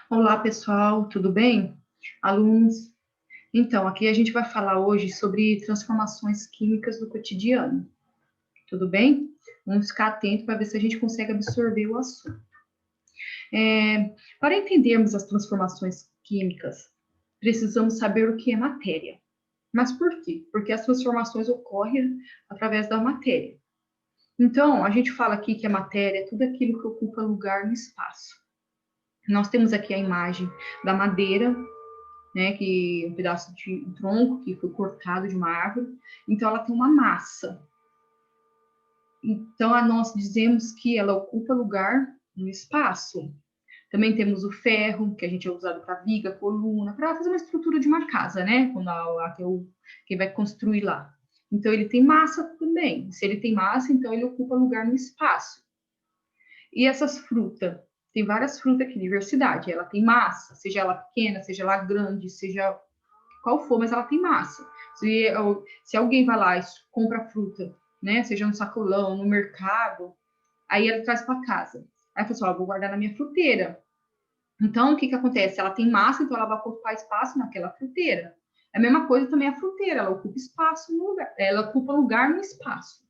Olá, pessoal, tudo bem? Alunos, então, aqui a gente vai falar hoje sobre transformações químicas do cotidiano, tudo bem? Vamos ficar atentos para ver se a gente consegue absorver o assunto. Para entendermos as transformações químicas, precisamos saber o que é matéria. Mas por quê? Porque as transformações ocorrem através da matéria. Então, a gente fala aqui que a matéria é tudo aquilo que ocupa lugar no espaço. Nós temos aqui a imagem da madeira, né, que um pedaço de um tronco que foi cortado de uma árvore, então ela tem uma massa. Então nós dizemos que ela ocupa lugar no espaço. Também temos o ferro, que a gente é usado para viga, coluna, para fazer uma estrutura de uma casa, né? Quando quem vai construir lá. Então ele tem massa também. Se ele tem massa, então ele ocupa lugar no espaço. E essas frutas, tem várias frutas aqui, diversidade. Ela tem massa, seja ela pequena, seja ela grande, seja qual for, mas ela tem massa. Se alguém vai lá e compra fruta, né, seja no sacolão, no mercado, aí ela traz para casa. Aí a pessoa, vou guardar na minha fruteira. Então, o que acontece? Ela tem massa, então ela vai ocupar espaço naquela fruteira. É a mesma coisa também a fruteira, ela ocupa espaço no lugar, ela ocupa lugar no espaço.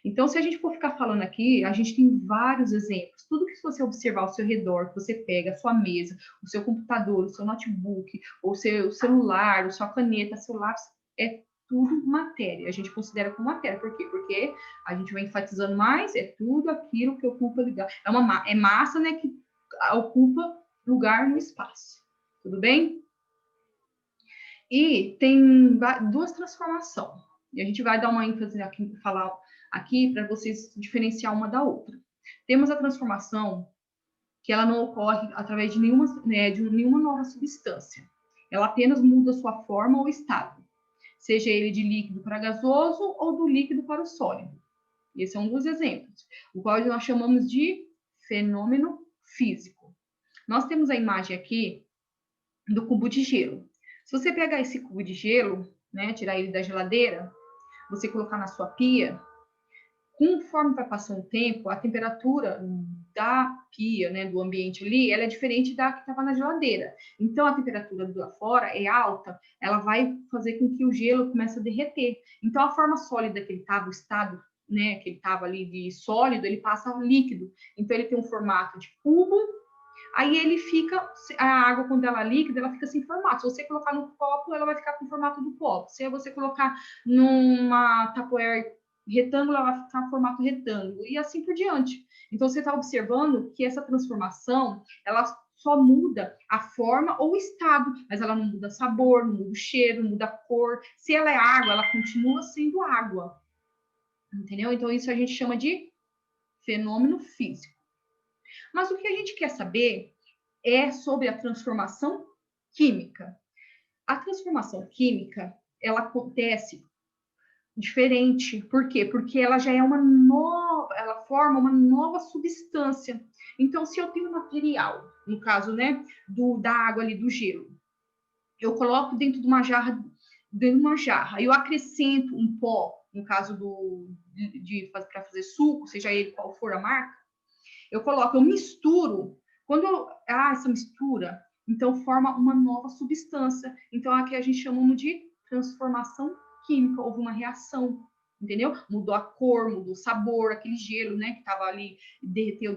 Então, se a gente for ficar falando aqui, a gente tem vários exemplos. Tudo que você observar ao seu redor, que você pega, a sua mesa, o seu computador, o seu notebook, o seu celular, a sua caneta, seu lápis, é tudo matéria. A gente considera como matéria. Por quê? Porque a gente vai enfatizando mais, é tudo aquilo que ocupa lugar. É massa, né, que ocupa lugar no espaço. Tudo bem? E tem duas transformações. E a gente vai dar uma ênfase aqui, falar aqui para vocês diferenciar uma da outra. Temos a transformação que ela não ocorre através de nenhuma nova substância. Ela apenas muda sua forma ou estado, seja ele de líquido para gasoso ou do líquido para o sólido. Esse é um dos exemplos, o qual nós chamamos de fenômeno físico. Nós temos a imagem aqui do cubo de gelo. Se você pegar esse cubo de gelo, né, tirar ele da geladeira, você colocar na sua pia, conforme vai passando o tempo, a temperatura da pia, né, do ambiente ali, ela é diferente da que estava na geladeira. Então, a temperatura do lá fora é alta, ela vai fazer com que o gelo comece a derreter. Então, a forma sólida que ele estava, o estado, né, que ele estava ali de sólido, ele passa a líquido. Então, ele tem um formato de cubo. Aí ele fica, a água, quando ela é líquida, ela fica sem formato. Se você colocar no copo, ela vai ficar com o formato do copo. Se você colocar numa Tupperware retângulo, ela vai ficar no formato retângulo. E assim por diante. Então, você está observando que essa transformação, ela só muda a forma ou o estado, mas ela não muda sabor, não muda o cheiro, não muda a cor. Se ela é água, ela continua sendo água. Entendeu? Então, isso a gente chama de fenômeno físico. Mas o que a gente quer saber é sobre a transformação química. A transformação química, ela acontece diferente. Por quê? Porque ela já é uma nova, ela forma uma nova substância. Então, se eu tenho um material, no caso, né, da água ali, do gelo, eu coloco dentro de uma jarra, eu acrescento um pó, no caso para fazer suco, seja ele qual for a marca, eu misturo. Essa mistura, então forma uma nova substância. Então aqui a gente chama de transformação química, houve uma reação, entendeu? Mudou a cor, mudou o sabor, aquele gelo, né, que estava ali, derreteu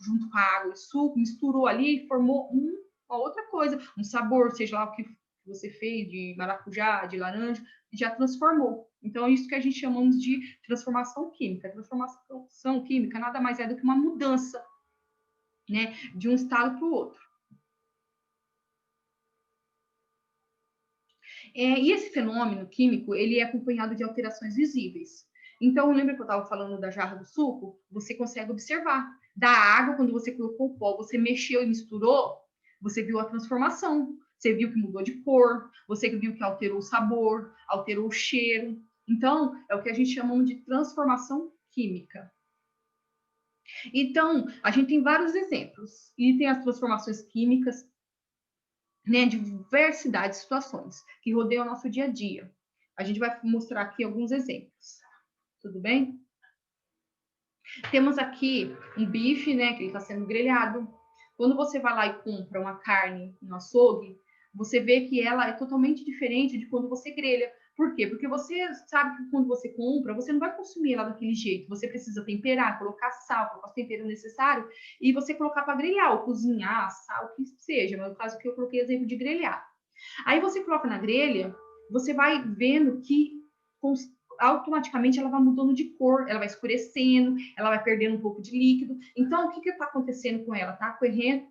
junto com a água e suco, misturou ali e formou uma outra coisa, um sabor, seja lá o que você fez, de maracujá, de laranja, já transformou. Então, é isso que a gente chamamos de transformação química. Transformação química nada mais é do que uma mudança, né, de um estado para o outro. E esse fenômeno químico, ele é acompanhado de alterações visíveis. Então, lembra que eu estava falando da jarra do suco? Você consegue observar. Da água, quando você colocou o pó, você mexeu e misturou, você viu a transformação. Você viu que mudou de cor, você viu que alterou o sabor, alterou o cheiro. Então, é o que a gente chama de transformação química. Então, a gente tem vários exemplos. E tem as transformações químicas, né, de diversidade de situações que rodeiam o nosso dia a dia. A gente vai mostrar aqui alguns exemplos. Tudo bem? Temos aqui um bife, né, que ele está sendo grelhado. Quando você vai lá e compra uma carne no açougue, você vê que ela é totalmente diferente de quando você grelha. Por quê? Porque você sabe que quando você compra, você não vai consumir ela daquele jeito. Você precisa temperar, colocar sal, colocar o tempero necessário e você colocar para grelhar, ou cozinhar, sal, o que seja. Mas no caso que eu coloquei exemplo de grelhar. Aí você coloca na grelha, você vai vendo que automaticamente ela vai mudando de cor, ela vai escurecendo, ela vai perdendo um pouco de líquido. Então, o que está acontecendo com ela? Está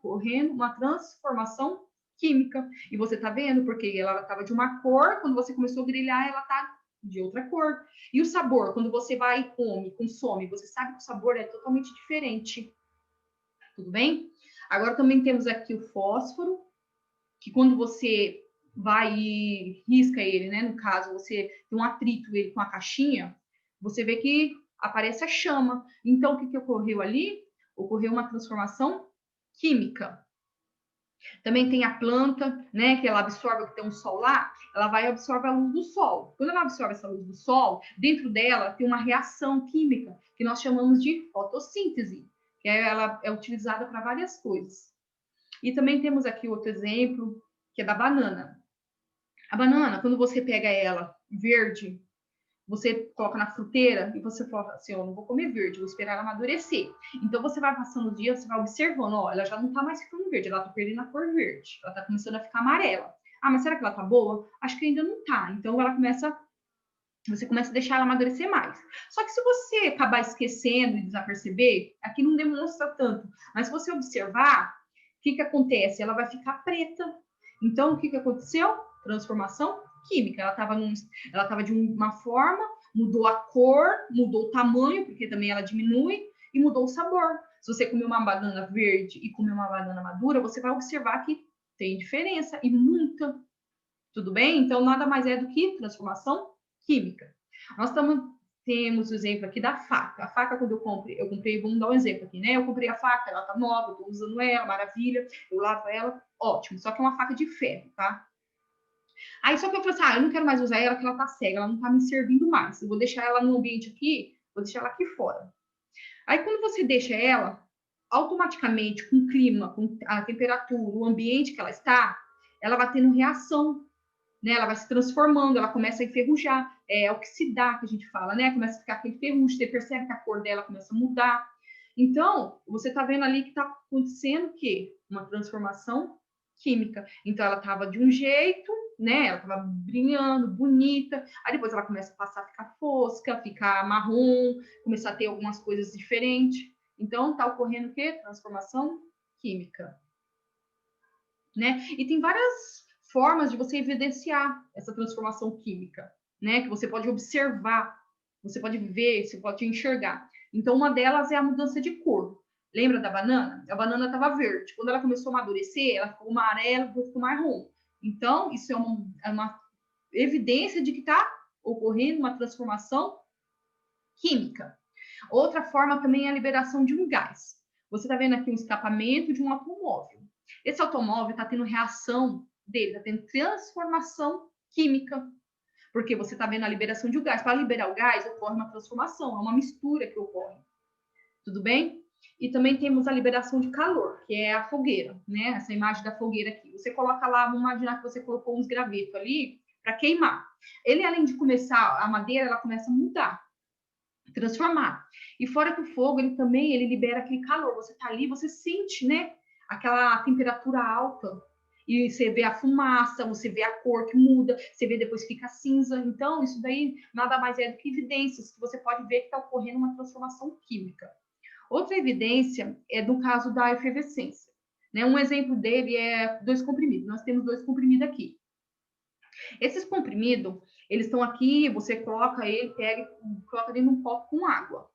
correndo uma transformação química. E você está vendo, porque ela estava de uma cor, quando você começou a grelhar, ela está de outra cor. E o sabor, quando você vai e come, consome, você sabe que o sabor é totalmente diferente. Tudo bem? Agora também temos aqui o fósforo, que quando você vai e risca ele, né? No caso, você tem um atrito ele com a caixinha, você vê que aparece a chama. Então, o que ocorreu ali? Ocorreu uma transformação química. Também tem a planta, né? Que ela absorve, que tem um sol lá, ela vai absorver a luz do sol. Quando ela absorve essa luz do sol, dentro dela tem uma reação química, que nós chamamos de fotossíntese, que ela é utilizada para várias coisas. E também temos aqui outro exemplo, que é da banana. A banana, quando você pega ela verde, você coloca na fruteira e você fala assim, eu não vou comer verde, vou esperar ela amadurecer. Então você vai passando os dias, você vai observando, ó, ela já não tá mais ficando verde, ela tá perdendo a cor verde, ela tá começando a ficar amarela. Ah, mas será que ela tá boa? Acho que ainda não tá. Então você começa a deixar ela amadurecer mais. Só que se você acabar esquecendo e desaperceber, aqui não demonstra tanto, mas se você observar, o que acontece? Ela vai ficar preta. Então, o que aconteceu? Transformação química. Ela estava de uma forma, mudou a cor, mudou o tamanho, porque também ela diminui, e mudou o sabor. Se você comer uma banana verde e comer uma banana madura, você vai observar que tem diferença, e muita. Tudo bem? Então, nada mais é do que transformação química. Nós temos o exemplo aqui da faca. A faca, quando eu comprei, vamos dar um exemplo aqui, né? Eu comprei a faca, ela tá nova, eu tô usando ela, maravilha, eu lavo ela, ótimo. Só que é uma faca de ferro, tá? Aí só que eu falei assim, eu não quero mais usar ela, porque ela tá cega, ela não tá me servindo mais. Eu vou deixar ela no ambiente aqui, vou deixar ela aqui fora. Aí quando você deixa ela, automaticamente, com o clima, com a temperatura, o ambiente que ela vai tendo reação, né? Ela vai se transformando, ela começa a enferrujar, oxidar, que a gente fala, né? Começa a ficar aquele ferrugem, você percebe que a cor dela começa a mudar. Então, você está vendo ali que está acontecendo o quê? Uma transformação química. Então, ela estava de um jeito, né? Ela estava brilhando, bonita. Aí depois ela começa a passar a ficar fosca, ficar marrom, começar a ter algumas coisas diferentes. Então, está ocorrendo o quê? Transformação química, né? E tem várias formas de você evidenciar essa transformação química, né? Que você pode observar, você pode ver, você pode enxergar. Então, uma delas é a mudança de cor. Lembra da banana? A banana estava verde. Quando ela começou a amadurecer, ela ficou amarela, depois ficou marrom. Então, isso é uma evidência de que está ocorrendo uma transformação química. Outra forma também é a liberação de um gás. Você está vendo aqui um escapamento de um automóvel. Esse automóvel está tendo reação dele, está tendo transformação química, porque você está vendo a liberação de um gás. Para liberar o gás, ocorre uma transformação, é uma mistura que ocorre. Tudo bem? E também temos a liberação de calor, que é a fogueira, né? Essa imagem da fogueira aqui. Você coloca lá, vamos imaginar que você colocou uns gravetos ali para queimar. Ele, além de começar, a madeira, ela começa a mudar, transformar. E fora que o fogo, ele libera aquele calor. Você tá ali, você sente, né? Aquela temperatura alta. E você vê a fumaça, você vê a cor que muda, você vê depois fica cinza. Então, isso daí nada mais é do que evidências que você pode ver que está ocorrendo uma transformação química. Outra evidência é do caso da efervescência. Né? Um exemplo dele é 2 comprimidos. Nós temos 2 comprimidos aqui. Esses comprimidos, eles estão aqui, você coloca ele, pega e coloca dentro de um copo com água.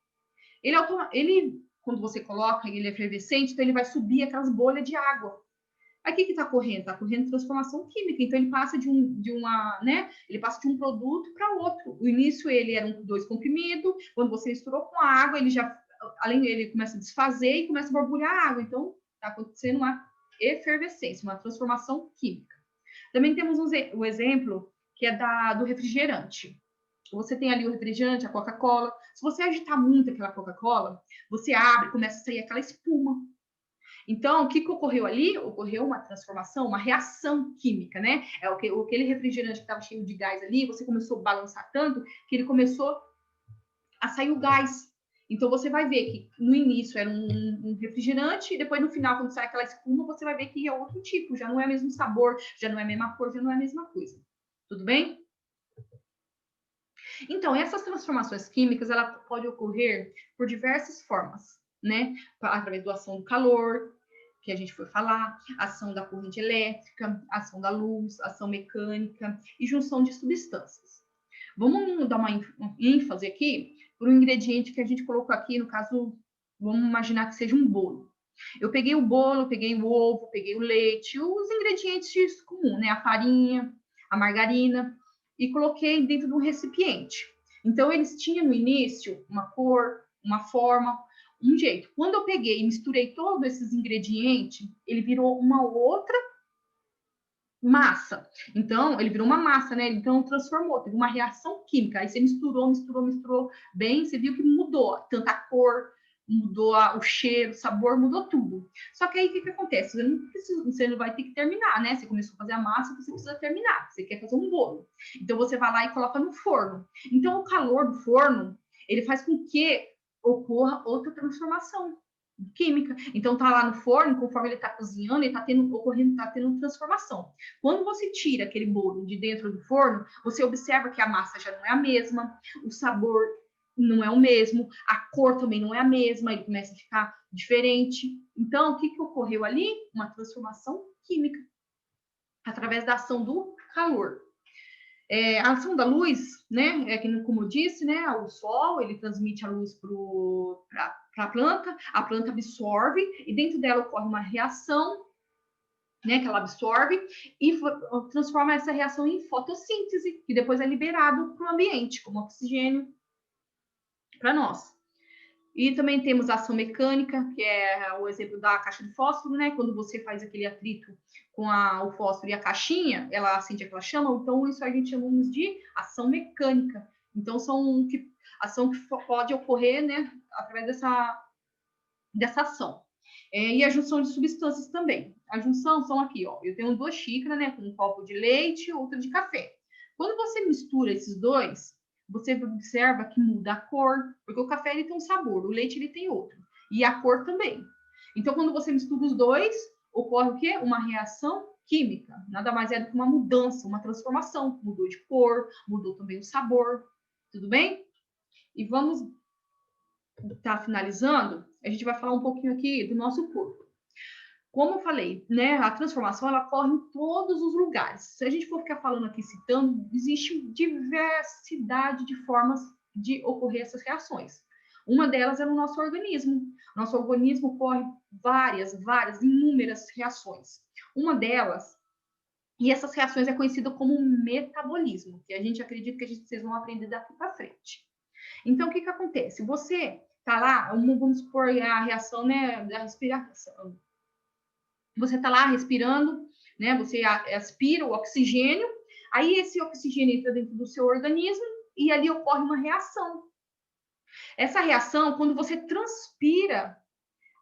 Ele, quando você coloca ele é efervescente, então ele vai subir aquelas bolhas de água. Aí o que está correndo? Está correndo transformação química. Então ele passa ele passa de um produto para outro. O início ele era 2 comprimidos, quando você misturou com a água, além dele começa a desfazer e começa a borbulhar a água. Então está acontecendo uma efervescência, uma transformação química. Também temos o exemplo que é do refrigerante. Você tem ali o refrigerante, a Coca-Cola. Se você agitar muito aquela Coca-Cola, você abre, começa a sair aquela espuma. Então, o que ocorreu ali? Ocorreu uma transformação, uma reação química, né? Aquele refrigerante que estava cheio de gás ali, você começou a balançar tanto que ele começou a sair o gás. Então, você vai ver que no início era um refrigerante, e depois no final, quando sai aquela espuma, você vai ver que é outro tipo, já não é o mesmo sabor, já não é a mesma cor, já não é a mesma coisa. Tudo bem? Então, essas transformações químicas, ela pode ocorrer por diversas formas, né? Através da ação do calor, que a gente foi falar, ação da corrente elétrica, ação da luz, ação mecânica e junção de substâncias. Vamos dar uma ênfase aqui para o ingrediente que a gente colocou aqui, no caso, vamos imaginar que seja um bolo. Eu peguei o bolo, peguei o ovo, peguei o leite, os ingredientes comuns, né? A farinha, a margarina, e coloquei dentro de um recipiente. Então, eles tinham no início uma cor, uma forma, um jeito. Quando eu peguei e misturei todos esses ingredientes, ele virou uma outra massa. Então, ele virou uma massa, né? Então, transformou, teve uma reação química. Aí você misturou bem, você viu que mudou tanto a cor, mudou o cheiro, o sabor, mudou tudo. Só que aí o que acontece? Você não vai ter que terminar, né? Você começou a fazer a massa, você precisa terminar. Você quer fazer um bolo. Então, você vai lá e coloca no forno. Então, o calor do forno, ele faz com que ocorra outra transformação química. Então, tá lá no forno, conforme ele está cozinhando, ele está tendo transformação. Quando você tira aquele bolo de dentro do forno, você observa que a massa já não é a mesma, o sabor não é o mesmo, a cor também não é a mesma, ele começa a ficar diferente. Então, o que ocorreu ali? Uma transformação química, através da ação do calor. A ação da luz, né, é que, como eu disse, né, o sol, ele transmite a luz para a planta absorve, e dentro dela ocorre uma reação, né, que ela absorve, e transforma essa reação em fotossíntese, que depois é liberado para o ambiente, como oxigênio para nós. E também temos a ação mecânica, que é o exemplo da caixa de fósforo, né? Quando você faz aquele atrito com o fósforo e a caixinha, ela acende aquela chama, então isso a gente chamamos de ação mecânica. Então, ação que pode ocorrer, né, através dessa ação. E a junção de substâncias também. A junção são aqui, ó. Eu tenho 2 xícaras, né, com um copo de leite e outra de café. Quando você mistura esses dois, você observa que muda a cor, porque o café ele tem um sabor, o leite ele tem outro, e a cor também. Então, quando você mistura os dois, ocorre o quê? Uma reação química. Nada mais é do que uma mudança, uma transformação. Mudou de cor, mudou também o sabor. Tudo bem? E vamos estar finalizando. A gente vai falar um pouquinho aqui do nosso corpo. Como eu falei, né, a transformação ela ocorre em todos os lugares. Se a gente for ficar falando aqui, citando, existe diversidade de formas de ocorrer essas reações. Uma delas é no nosso organismo. Nosso organismo ocorre várias, inúmeras reações. Uma delas, e essas reações é conhecida como metabolismo, que a gente acredita que vocês vão aprender daqui para frente. Então, o que acontece? Você tá lá, vamos supor a reação, né, da respiração. Você está lá respirando, né? Você aspira o oxigênio, aí esse oxigênio entra dentro do seu organismo e ali ocorre uma reação. Essa reação, quando você transpira,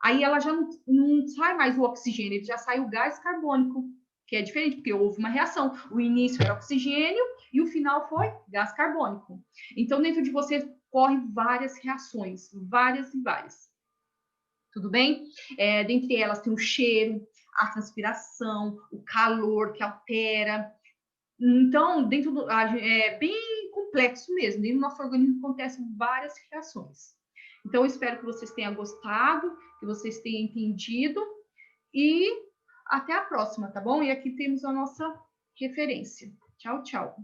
aí ela já não sai mais o oxigênio, já sai o gás carbônico, que é diferente, porque houve uma reação. O início era oxigênio e o final foi gás carbônico. Então, dentro de você correm várias reações, várias e várias. Tudo bem? Dentre elas tem o cheiro, a transpiração, o calor que altera. Então, é bem complexo mesmo. Dentro do nosso organismo acontecem várias reações. Então, eu espero que vocês tenham gostado, que vocês tenham entendido e até a próxima, tá bom? E aqui temos a nossa referência. Tchau, tchau.